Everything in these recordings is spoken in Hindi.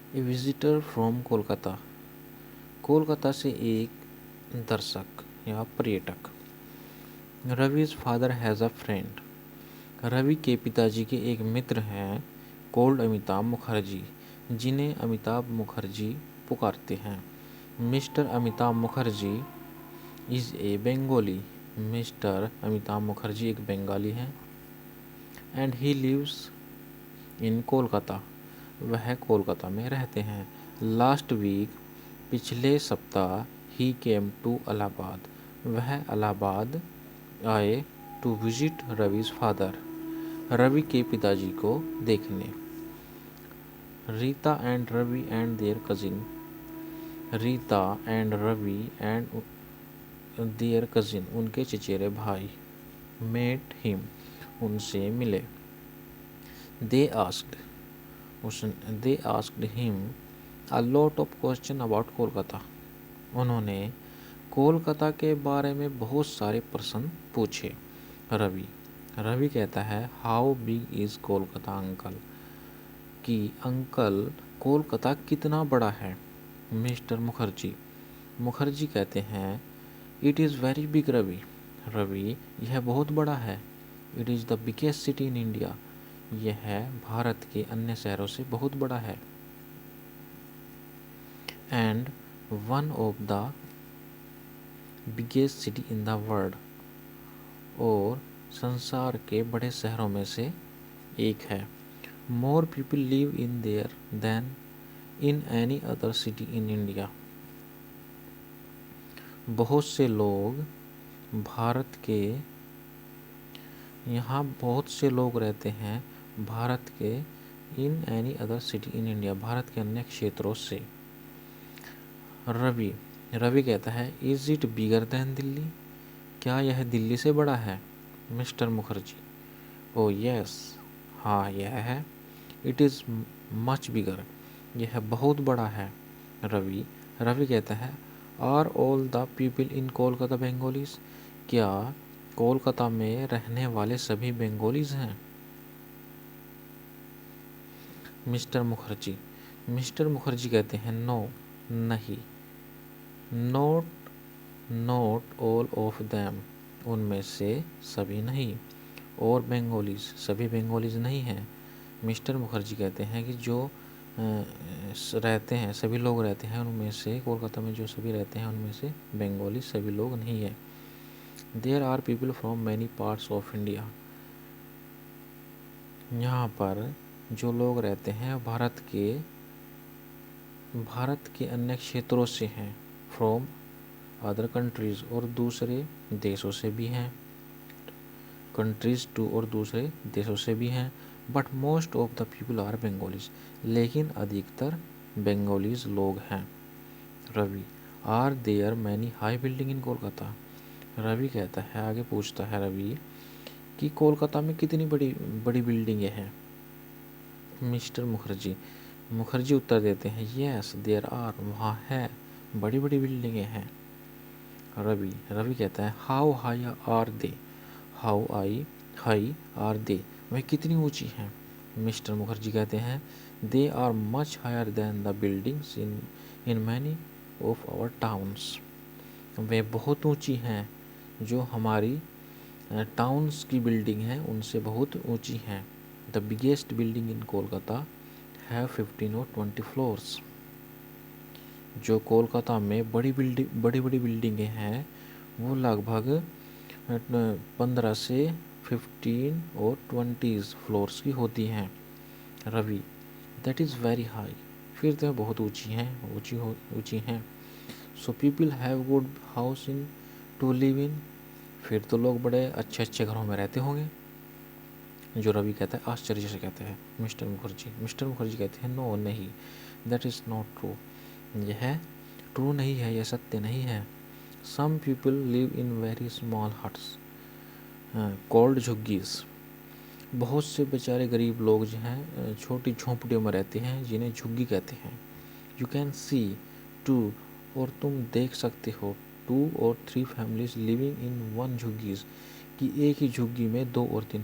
A visitor from Kolkata. Kolkata से एक दर्शक या पर्यटक। Ravi's father has a friend. Ravi के पिताजी के एक मित्र हैं कोल्ड अमिताभ मुखर्जी, जिन्हें अमिताभ मुखर्जी पुकारते हैं। Mister Amitabh Mukherjee is a Bengali. Mister Amitabh Mukherjee एक बंगाली हैं। And he lives in Kolkata. वह कोलकाता में रहते हैं। लास्ट वीक पिछले सप्ताह ही केम टू इलाहाबाद। वह इलाहाबाद आए to visit Ravi's father. Ravi के पिताजी को देखने। Rita and Ravi and their cousin. Rita and Ravi and their cousin उनके चचेरे भाई मेट हिम उनसे मिले। They asked him a lot of question about Kolkata. उन्होंने कोलकाता के बारे में बहुत सारे प्रश्न पूछे। रवि कहता है how big is Kolkata uncle, कि अंकल कोलकाता कितना बड़ा है। मिस्टर मुखर्जी कहते हैं it is very big Ravi यह बहुत बड़ा है। It is the biggest city in India. यह भारत के अन्य शहरों से बहुत बड़ा है। And one of the biggest city in the world. और संसार के बड़े शहरों में से एक है। More people live in there than in any other city in India. बहुत से लोग भारत के यहाँ बहुत से लोग रहते हैं भारत के in any other city in India Bharat के अन्य क्षेत्रों से। रवि कहता है is it bigger than Delhi, क्या यह दिल्ली से बड़ा है। मिस्टर मुखर्जी ओ यस, हाँ यह है। इट इज़ मच बिगर, यह बहुत बड़ा है। रवि कहता है are all the people in Kolkata Bengalis, क्या कोलकाता में रहने वाले सभी बंगालीज हैं। मिस्टर मुखर्जी कहते हैं नो, नहीं। नॉट ऑल ऑफ देम, उनमें से सभी नहीं। और बंगालीज, सभी बंगालीज नहीं हैं। मिस्टर मुखर्जी कहते हैं कि जो रहते हैं सभी लोग रहते हैं उनमें से कोलकाता में जो सभी रहते हैं उनमें से बंगाली सभी लोग नहीं है। There are people from many parts of India, यहाँ पर जो लोग रहते हैं भारत के अन्य क्षेत्रों से हैं। फ्रॉम अदर कंट्रीज़, और दूसरे देशों से भी हैं। कंट्रीज़ टू, और दूसरे देशों से भी हैं। But most of the people are Bengalis, लेकिन अधिकतर बंगालीज लोग हैं। Ravi are there many high building in Kolkata. Ravi कहता है, आगे पूछता है रवि कि कोलकाता में कितनी बड़ी बड़ी बिल्डिंगें हैं। मिस्टर मुखर्जी उत्तर देते हैं यस देयर आर, वहाँ है बड़ी बड़ी बिल्डिंगें हैं। रवि कहता है how high are they, high are they, वह कितनी ऊंची हैं। मिस्टर मुखर्जी कहते हैं they are much higher than the buildings in many of our towns, वे बहुत ऊंची हैं जो हमारी टाउन्स की बिल्डिंग हैं उनसे बहुत ऊंची हैं। The biggest building in Kolkata have 15 और 20 फ्लोर्स, जो कोलकाता में बड़ी बड़ी बिल्डिंगें हैं वो लगभग 15 से 15 और 20 फ्लोर्स की होती हैं। Ravi that is very high, फिर तो बहुत ऊंची हैं। So people have good house in to live in, फिर तो लोग बड़े अच्छे अच्छे घरों में रहते होंगे। जो रवि कहता है आश्चर्य से कहते हैं मिस्टर मुखर्जी कहते हैं नो, नहीं, दैट इज़ नॉट ट्रू, यह ट्रू नहीं है, यह सत्य नहीं है। Some people live in very small huts called jhuggis, बहुत से बेचारे गरीब लोग जो हैं छोटी झोंपड़ियों में रहते हैं जिन्हें झुग्गी कहते हैं। यू कैन सी टू, और तुम देख सकते हो 2 और 3 फैमिलीज लिविंग इन वन झुग्गीज, कि एक ही झुग्गी में 2 और 3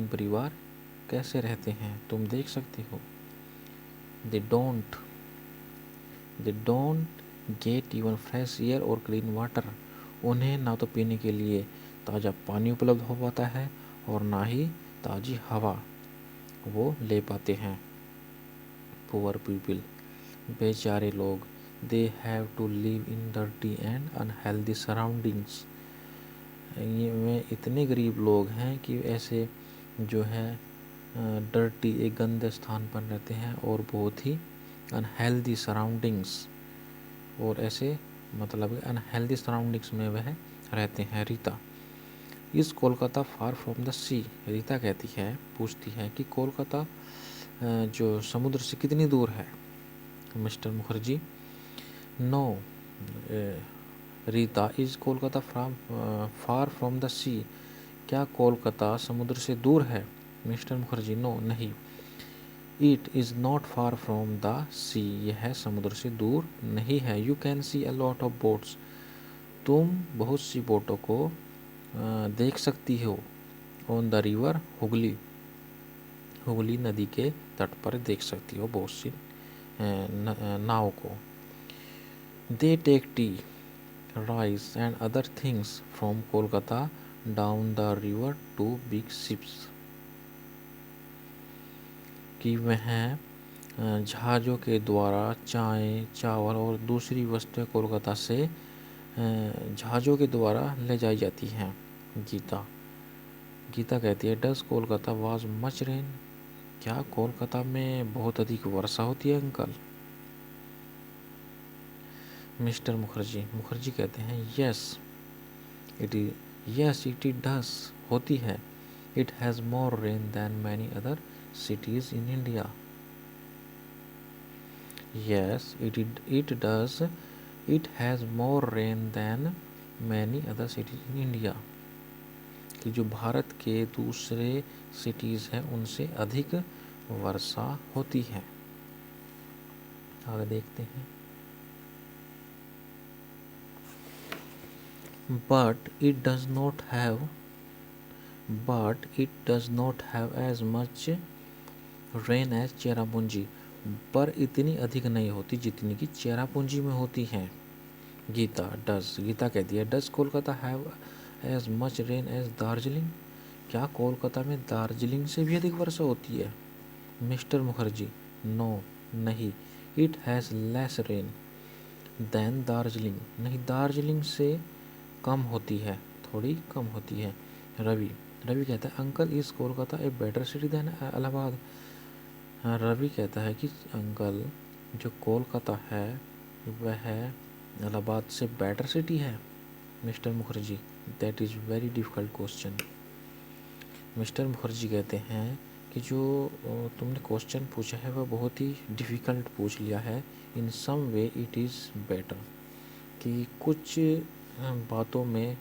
परिवार कैसे रहते हैं तुम देख सकते हो। They don't get even fresh air और क्लीन वाटर। उन्हें ना तो पीने के लिए ताज़ा पानी उपलब्ध हो पाता है और ना ही ताज़ी हवा वो ले पाते हैं। पुअर पीपल, बेचारे लोग, they have to live in dirty and unhealthy surroundings. ये में इतने गरीब लोग हैं कि ऐसे जो है डर्टी, एक गंदे स्थान पर रहते हैं और बहुत ही अनहेल्दी सराउंडिंग्स, और ऐसे मतलब अनहेल्दी सराउंडिंग्स में वह रहते हैं। Rita, is Kolkata far from the sea. Rita कहती है, पूछती है कि कोलकाता जो समुद्र से कितनी दूर है। Mister Mukherjee, no Rita, is Kolkata far from the sea. क्या कोलकाता समुद्र से दूर है। मिस्टर मुखर्जी, नो नहीं। It is not far from the sea. यह समुद्र से दूर नहीं है। You can see a lot of boats. तुम बहुत सी बोटों को देख सकती हो। On the river Hooghly. Hooghly नदी के तट पर देख सकती हो बहुत सी नाव को। They take tea, rice and other things from Kolkata down the river to big ships. कि वह जहाज़ों के द्वारा चाय, चावल और दूसरी वस्तुएं कोलकाता से जहाज़ों के द्वारा ले जाई जाती हैं। गीता कहती है, does Kolkata was much rain. क्या कोलकाता में बहुत अधिक वर्षा होती है अंकल। मिस्टर मुखर्जी कहते हैं, यस इट डज, होती है। It has more rain than many other cities in India. Yes, it does. It has more rain than many other cities in India. कि जो भारत के दूसरे सिटीज़ हैं उनसे अधिक वर्षा होती है। आगे देखते हैं। But it does not have as much rain as Cherrapunji. पर इतनी अधिक नहीं होती जितनी कि चेरापूंजी में होती हैं। गीता कहती है, does Kolkata have as much rain as Darjeeling. क्या कोलकाता में दार्जिलिंग से भी अधिक वर्षा होती है। मिस्टर मुखर्जी, नो नहीं। It has less rain than Darjeeling. नहीं, दार्जिलिंग से कम होती है, थोड़ी कम होती है। रवि कहता है, uncle is Kolkata a better city than Allahabad. Ravi कहता है कि अंकल, जो कोलकाता है वह इलाहाबाद से बेटर सिटी है। Mister Mukherjee, that is very difficult question. Mister Mukherjee कहते हैं कि जो तुमने क्वेश्चन पूछा है वह बहुत ही डिफ़िकल्ट पूछ लिया है। In some way it is better, कि कुछ बातों में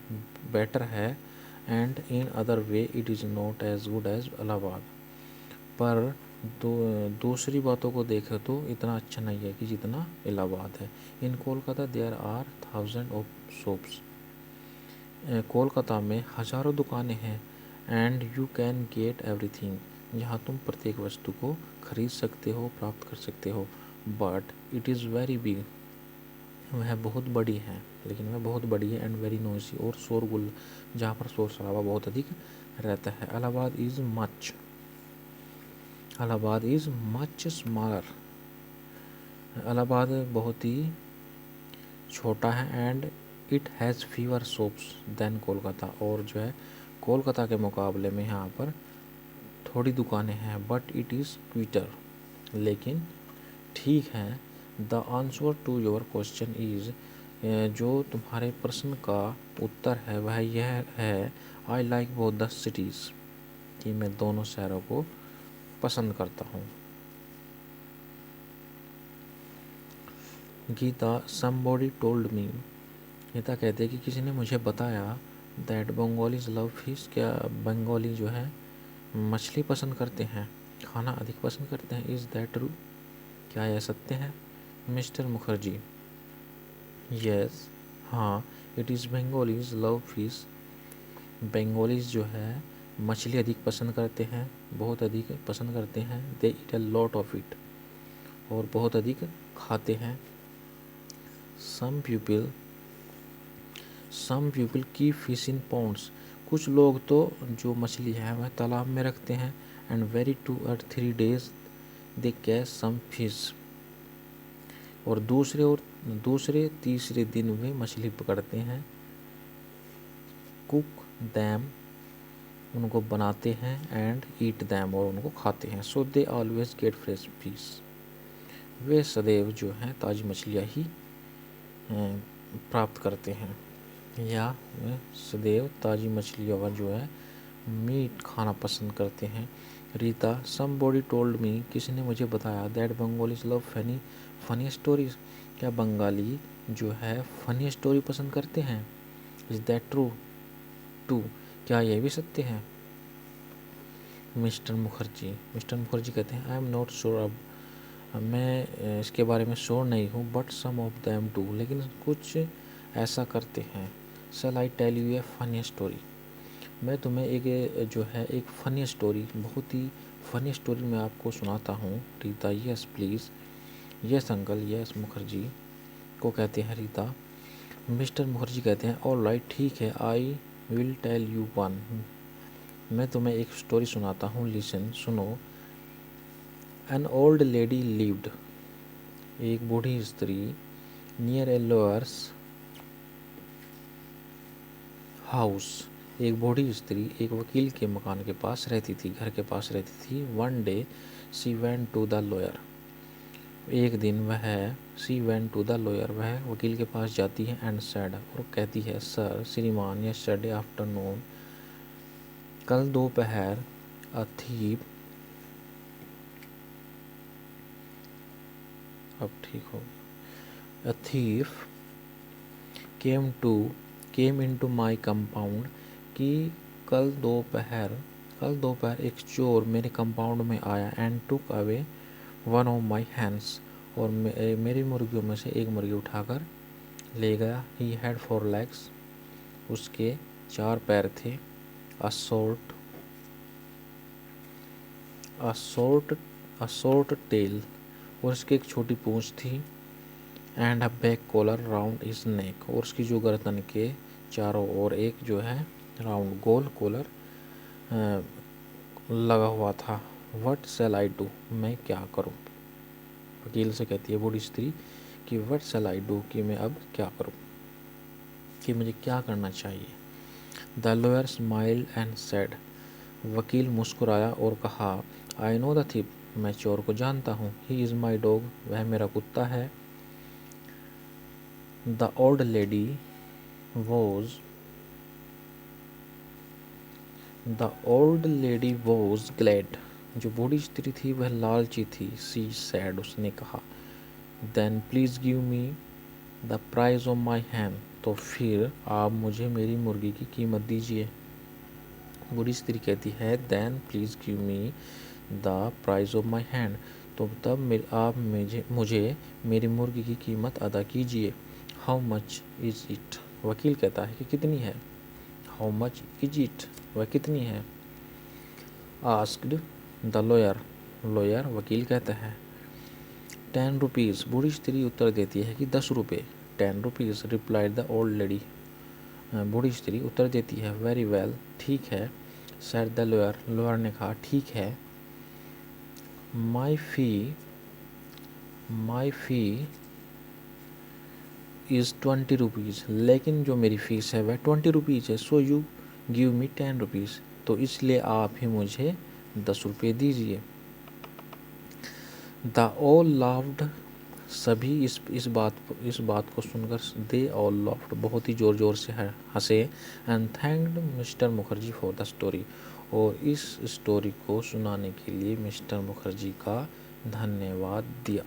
बेटर है, and in other way it is not as good as Allahabad. पर दूसरी बातों को देखें तो इतना अच्छा नहीं है कि जितना इलाहाबाद है। In Kolkata there are 1000 of shops. Kolkata में हज़ारों दुकानें हैं। And you can get everything, जहाँ तुम प्रत्येक वस्तु को खरीद सकते हो, प्राप्त कर सकते हो। But it is very big, वह बहुत बड़ी है, लेकिन वह बहुत बड़ी है। एंड वेरी नॉइसी, और शोरगुल, जहाँ पर शोर शराबा बहुत अधिक रहता है। Allahabad is much smaller. Allahabad बहुत ही छोटा है। And it has fewer shops than Kolkata, और जो है कोलकाता के मुकाबले में यहाँ पर थोड़ी दुकानें हैं। बट इट इज़ क्विटर, लेकिन ठीक है। The answer to your question is, जो तुम्हारे प्रश्न का उत्तर है वह यह है, I like both the cities, कि मैं दोनों शहरों को पसंद करता हूँ। Geeta, somebody told me. Geeta कहते हैं कि किसी ने मुझे बताया, दैट बंगालीज लव फिश। क्या बंगाली जो है मछली पसंद करते हैं, खाना अधिक पसंद करते हैं। इज़ दैट ट्रू, क्या यह सत्य है। मिस्टर मुखर्जी, यस, हाँ, it is Bengalis love fish. Bengalis जो है मछली अधिक पसंद करते हैं, बहुत अधिक पसंद करते हैं। They eat a lot of it, और बहुत अधिक खाते हैं। Some people keep fish in ponds, कुछ लोग तो जो मछली है वह तालाब में रखते हैं। And every 2 or 3 days they catch some fish, और दूसरे तीसरे दिन वे मछली पकड़ते हैं। कुक दैम, उनको बनाते हैं। एंड ईट दैम, और उनको खाते हैं। So they always get fresh fish, वे सदैव जो हैं ताज़ी मछलियाँ ही प्राप्त करते हैं, या वे सदैव ताज़ी मछलियों का जो है मीट खाना पसंद करते हैं। रीता, समबॉडी टोल्ड मी, किसी ने मुझे बताया, that Bengalis love funny stories, क्या बंगाली जो है फनी स्टोरी पसंद करते हैं। इज दैट ट्रू टू, क्या यह भी सत्य है। मिस्टर मुखर्जी कहते हैं, आई एम नॉट श्योर, अब मैं इसके बारे में श्योर नहीं हूँ, but some of them do, लेकिन कुछ ऐसा करते हैं। Shall I tell you a funny story, मैं तुम्हें एक फ़नी स्टोरी, बहुत ही फ़नी स्टोरी मैं आपको सुनाता हूँ। Rita, yes please, yes uncle, yes Mukherjee को कहते हैं रीता। मिस्टर मुखर्जी कहते हैं, ऑल राइट, ठीक है, I will tell you one, मैं तुम्हें एक स्टोरी सुनाता हूँ, लिसन, सुनो। एन ओल्ड लेडी लिव्ड, एक बूढ़ी स्त्री, नियर ए लॉयर्स हाउस, एक बूढ़ी स्त्री एक वकील के मकान के पास रहती थी, घर के पास रहती थी। One day she went to the lawyer, एक दिन she went to the lawyer, वह वकील के पास जाती है। एंड सेड, और कहती है, सर, श्रीमान, यस्टरडे आफ्टरनून, कल दोपहर, अ थीप, अब ठीक हो, a thief came into my compound, कि कल दोपहर एक चोर मेरे कंपाउंड में आया। And took away one of my hands, और मेरी मुर्गियों में से एक मुर्गी उठाकर ले गया। ही हैड 4 legs, उसके 4 पैर थे। अ शॉर्ट टेल, और उसकी एक छोटी पूंछ थी। And a back collar round his neck, और उसकी जो गर्दन के चारों ओर एक जो है राउंड गोल कॉलर लगा हुआ था। व्हाट शैल आई डू, मैं क्या करूं। वकील से कहती है बूढ़ी स्त्री कि व्हाट शैल आई डू, कि मैं अब क्या करूं, कि मुझे क्या करना चाहिए। The lawyer smiled and said, वकील मुस्कुराया और कहा, आई नो द थिप, मैं चोर को जानता हूँ। ही इज़ माई डॉग, वह मेरा कुत्ता है। The old lady was glad, जो बूढ़ी स्त्री थी वह लालची थी। सी सैड, उसने कहा, then please give me the price of my hen, तो फिर आप मुझे मेरी मुर्गी की कीमत दीजिए। बूढ़ी स्त्री कहती है, then please give me the price of my hand, तो तब आप मुझे मेरी मुर्गी की कीमत अदा कीजिए। हाउ मच इज इट, वकील कहता है कि कितनी है। हाउ मच इज इट, वह कितनी है। आस्क्ड द लॉयर, वकील कहता है। 10 रुपीज़, बूढ़ी स्त्री उत्तर देती है कि 10 रुपये। 10 rupees, replied the old lady, बूढ़ी स्त्री उत्तर देती है। वेरी वेल, ठीक है। सेड द लॉयर ने कहा, ठीक है। माई फी इज़ 20 रुपीज़, लेकिन जो मेरी फ़ीस है वह 20 रुपीज़ है। So you give me 10 rupees, तो इसलिए आप ही मुझे 10 रुपये दीजिए। द ऑल लाफ्ड, सभी इस बात को सुनकर दे ऑल लाफ्ड, बहुत ही ज़ोर ज़ोर से हंसे। And thanked mister Mukherjee for the story, और इस स्टोरी को सुनाने के लिए मिस्टर मुखर्जी का धन्यवाद दिया।